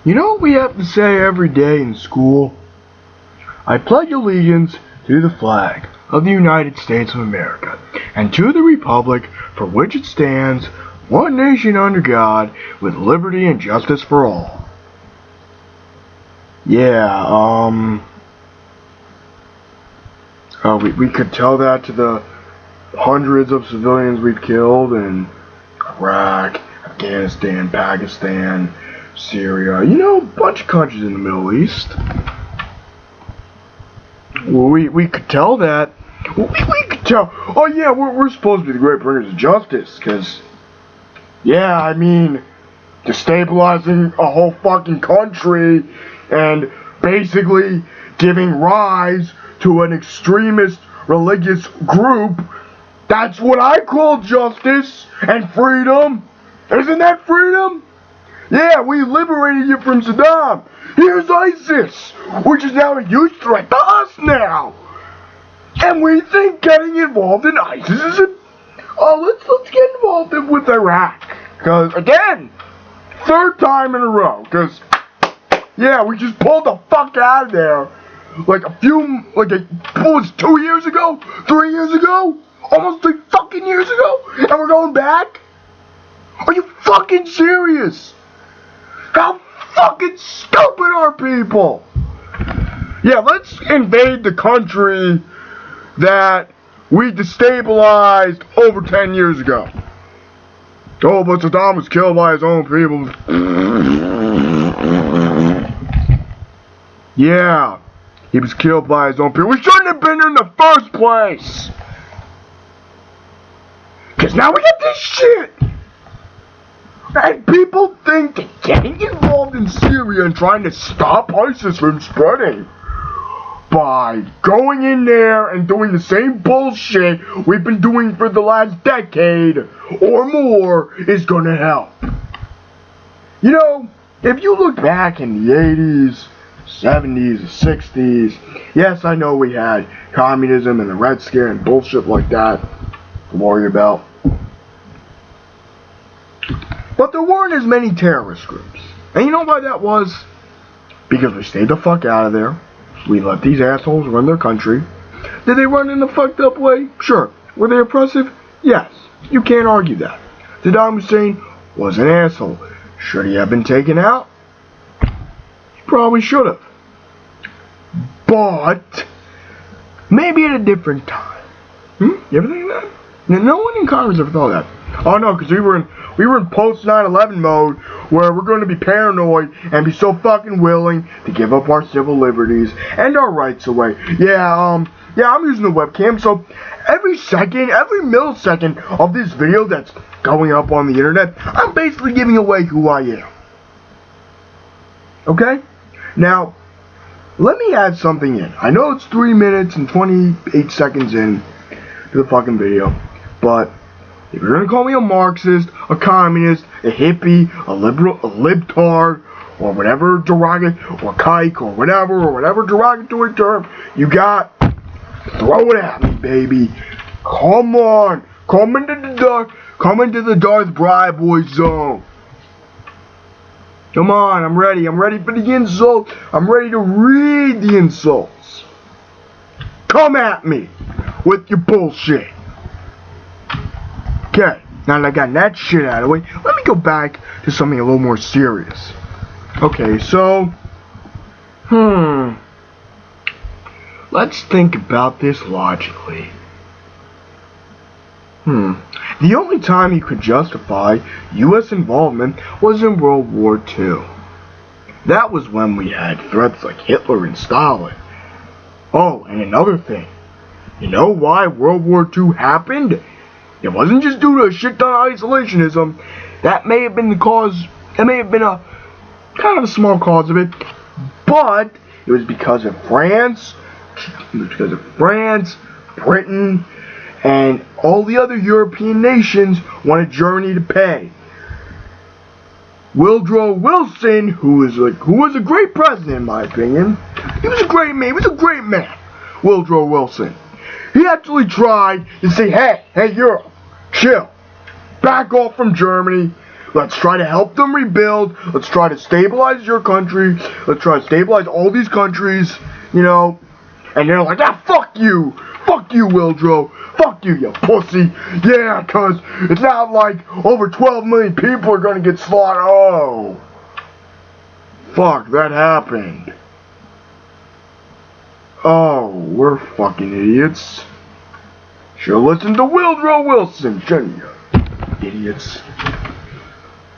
You know what we have to say every day in school? I pledge allegiance to the flag of the United States of America and to the republic for which it stands, one nation under God, with liberty and justice for all. Yeah, we could tell that to the hundreds of civilians we've killed in Iraq, Afghanistan, Pakistan, Syria, a bunch of countries in the Middle East. Well, we could tell that. We could tell. Oh yeah, we're supposed to be the great bringers of justice, because, destabilizing a whole fucking country and basically giving rise to an extremist religious group, that's what I call justice and freedom. Isn't that freedom? Yeah, we liberated you from Saddam. Here's ISIS, which is now a huge threat to us now. And we think getting involved in ISIS is let's get involved with Iraq. Because, again, third time in a row. Because, we just pulled the fuck out of there. What was it, 2 years ago? 3 years ago? Almost 3 fucking years ago? And we're going back? Are you fucking serious? How fucking stupid are people? Yeah, let's invade the country that we destabilized over 10 years ago. Oh, but Saddam was killed by his own people. Yeah, he was killed by his own people. We shouldn't have been there in the first place. Because now we get this shit. And people think that getting involved in Syria and trying to stop ISIS from spreading by going in there and doing the same bullshit we've been doing for the last decade or more is gonna help. If you look back in the 80s, 70s, 60s, yes, I know we had communism and the Red Scare and bullshit like that to worry about. But there weren't as many terrorist groups. And you know why that was? Because we stayed the fuck out of there. We let these assholes run their country. Did they run in a fucked up way? Sure. Were they oppressive? Yes. You can't argue that. Saddam Hussein was an asshole. Should he have been taken out? He probably should have. But maybe at a different time. You ever think of that? No one in Congress ever thought that. Oh no, because we were in post 9/11 mode where we're going to be paranoid and be so fucking willing to give up our civil liberties and our rights away. I'm using the webcam, so every millisecond of this video that's going up on the internet, I'm basically giving away who I am. Okay? Now, let me add something in. I know it's 3 minutes and 28 seconds in to the fucking video, but if you're gonna call me a Marxist, a communist, a hippie, a liberal, a libtard, or whatever derogatory, or kike, or whatever derogatory term you got, throw it at me, baby. Come on, come into the Darth Bryboy zone. Come on, I'm ready for the insult. I'm ready to read the insults. Come at me with your bullshit. Okay, now that I got that shit out of the way, let me go back to something a little more serious. Okay, so, let's think about this logically. The only time you could justify U.S. involvement was in World War II. That was when we had threats like Hitler and Stalin. Oh, and another thing. You know why World War II happened? It wasn't just due to a shit ton of isolationism. That may have been the cause. That may have been a kind of a small cause of it. But it was because of France. It was because of France, Britain, and all the other European nations wanted Germany to pay. Woodrow Wilson, who was a great president in my opinion. He was a great man. He was a great man. Woodrow Wilson. He actually tried to say, hey, Europe, chill. Back off from Germany. Let's try to help them rebuild. Let's try to stabilize your country. Let's try to stabilize all these countries, you know. And they're like, ah, fuck you. Fuck you, Wildrow. Fuck you, you pussy. Yeah, cause it's not like over 12 million people are gonna get slaughtered. Oh. Fuck, that happened. Oh, we're fucking idiots. Should've listened to Wildrow Wilson, shouldn't you? Idiots.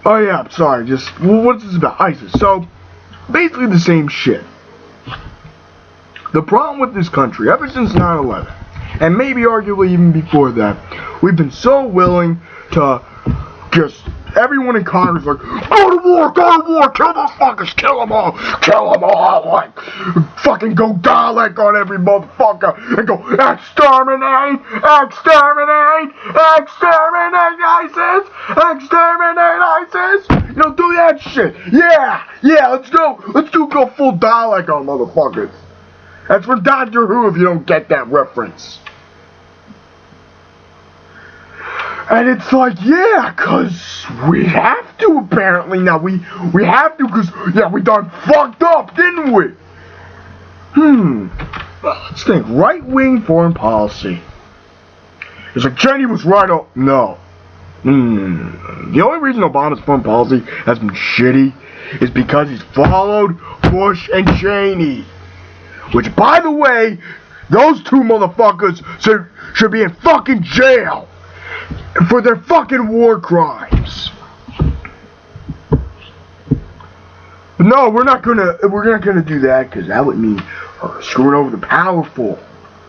Oh yeah, I'm sorry, what's this about? ISIS. So, basically the same shit. The problem with this country, ever since 9/11, and maybe arguably even before that, we've been so willing to just, everyone in Congress like, go to war, kill those fuckers, kill them all, like, fucking go Dalek on every motherfucker, and go, exterminate ISIS, you know, do that shit, yeah, let's go full Dalek on motherfuckers. That's from Doctor Who if you don't get that reference. And it's like, yeah, cause we have to apparently now. We have to cause, yeah, we done fucked up, didn't we? Let's think. Right-wing foreign policy. It's like Cheney was right on, no. The only reason Obama's foreign policy has been shitty is because he's followed Bush and Cheney. Which, by the way, those two motherfuckers should be in fucking jail for their fucking war crimes. But no, we're not gonna do that, because that would mean screwing over the powerful.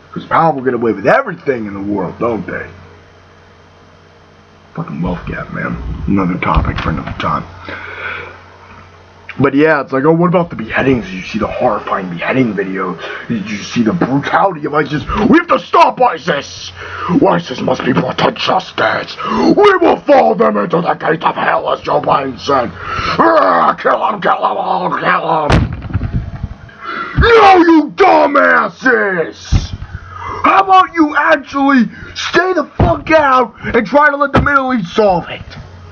Because the powerful get away with everything in the world, don't they? Fucking wealth gap, man. Another topic for another time. But yeah, it's like, oh, what about the beheadings? Did you see the horrifying beheading video? Did you see the brutality of ISIS? We have to stop ISIS! ISIS must be brought to justice! We will follow them into the gate of hell, as Joe Biden said! Kill them all, kill them! No, you dumbasses! How about you actually stay the fuck out and try to let the Middle East solve it?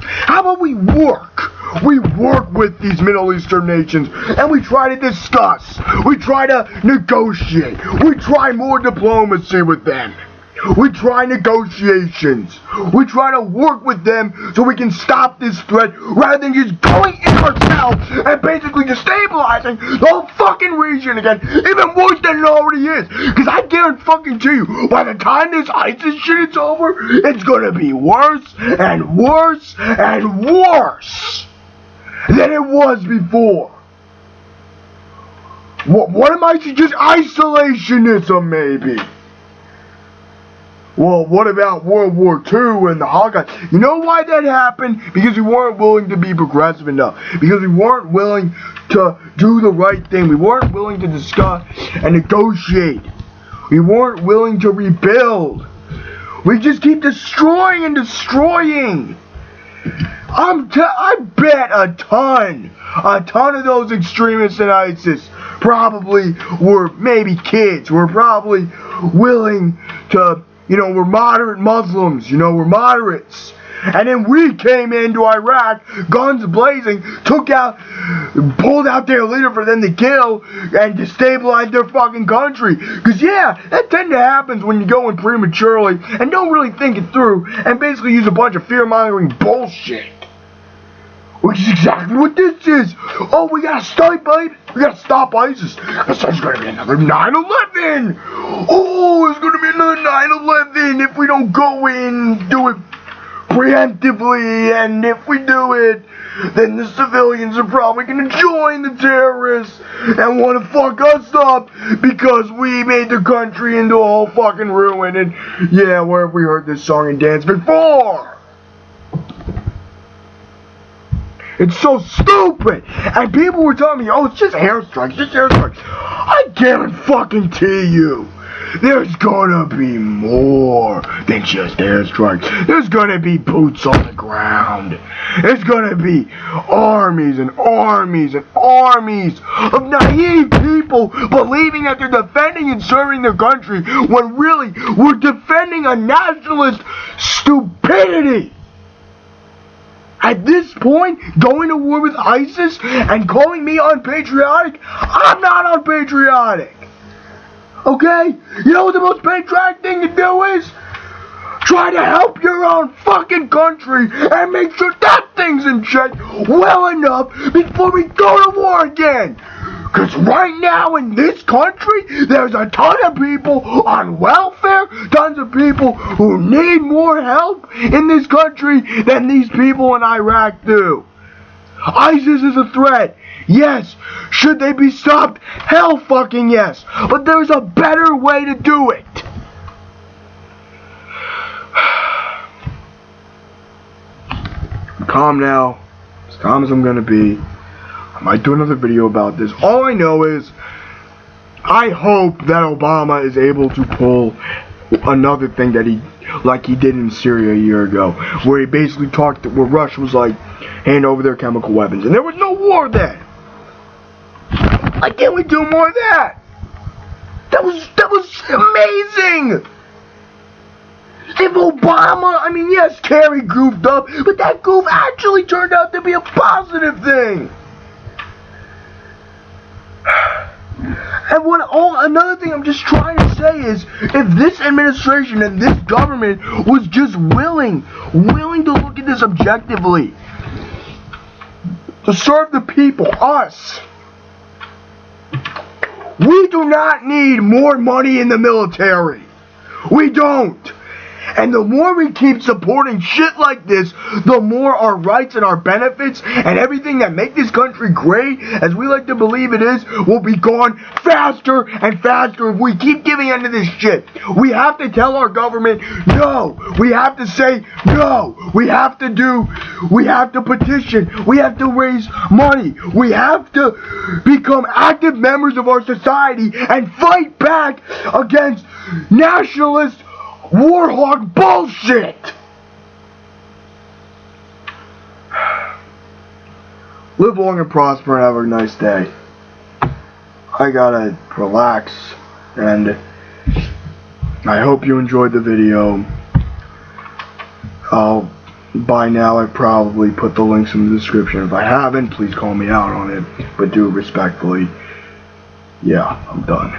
How about we work? We work with these Middle Eastern nations and we try to discuss. We try to negotiate. We try more diplomacy with them. We try negotiations. We try to work with them so we can stop this threat rather than just going in ourselves and basically destabilizing the whole fucking region again, even worse than it already is. Because I guarantee you, by the time this ISIS shit is over, it's gonna be worse and worse and worse than it was before. What am I just isolationism maybe? Well, what about World War II and the Holocaust? You know why that happened? Because we weren't willing to be progressive enough. Because we weren't willing to do the right thing. We weren't willing to discuss and negotiate. We weren't willing to rebuild. We just keep destroying and destroying. I bet a ton of those extremists in ISIS probably were maybe kids. Were probably willing to, you know, we're moderate Muslims, you know, we're moderates. And then we came into Iraq, guns blazing, pulled out their leader for them to kill, and destabilize their fucking country. Because yeah, that tends to happen when you go in prematurely and don't really think it through, and basically use a bunch of fear-mongering bullshit. Which is exactly what this is. Oh, we gotta stop ISIS. Because there's gonna be another 9/11. Oh, there's gonna be another 9/11 if we don't go in, do it preemptively, and if we do it, then the civilians are probably gonna join the terrorists and want to fuck us up because we made the country into a whole fucking ruin. And yeah, where have we heard this song and dance before? It's so stupid! And people were telling me, oh, it's just airstrikes, I guarantee you, there's gonna be more than just airstrikes. There's gonna be boots on the ground. There's gonna be armies and armies and armies of naive people believing that they're defending and serving their country when really we're defending a nationalist stupidity. At this point, going to war with ISIS and calling me unpatriotic, I'm not unpatriotic. Okay? You know what the most patriotic thing to do is? Try to help your own fucking country and make sure that thing's in check well enough before we go to war again. Because right now in this country, there's a ton of people on welfare, tons of people who need more help in this country than these people in Iraq do. ISIS is a threat. Yes. Should they be stopped? Hell fucking yes. But there's a better way to do it. I'm calm now. As calm as I'm gonna be. I might do another video about this. All I know is I hope that Obama is able to pull another thing that he did in Syria a year ago, where he basically talked where Russia was like, hand over their chemical weapons, and there was no war then. Why can't we do more of that? That was amazing. If Obama, I mean, yes, Kerry goofed up, but that goof actually turned out to be a positive thing. And another thing I'm just trying to say is, if this administration and this government was just willing to look at this objectively, to serve the people, us, we do not need more money in the military. We don't. And the more we keep supporting shit like this, the more our rights and our benefits and everything that make this country great, as we like to believe it is, will be gone faster and faster if we keep giving into this shit. We have to tell our government, no. We have to say, no. We have to petition. We have to raise money. We have to become active members of our society and fight back against nationalist warhawk bullshit! Live long and prosper and have a nice day. I gotta relax, and I hope you enjoyed the video. By now I've probably put the links in the description. If I haven't, please call me out on it, but do it respectfully. Yeah, I'm done.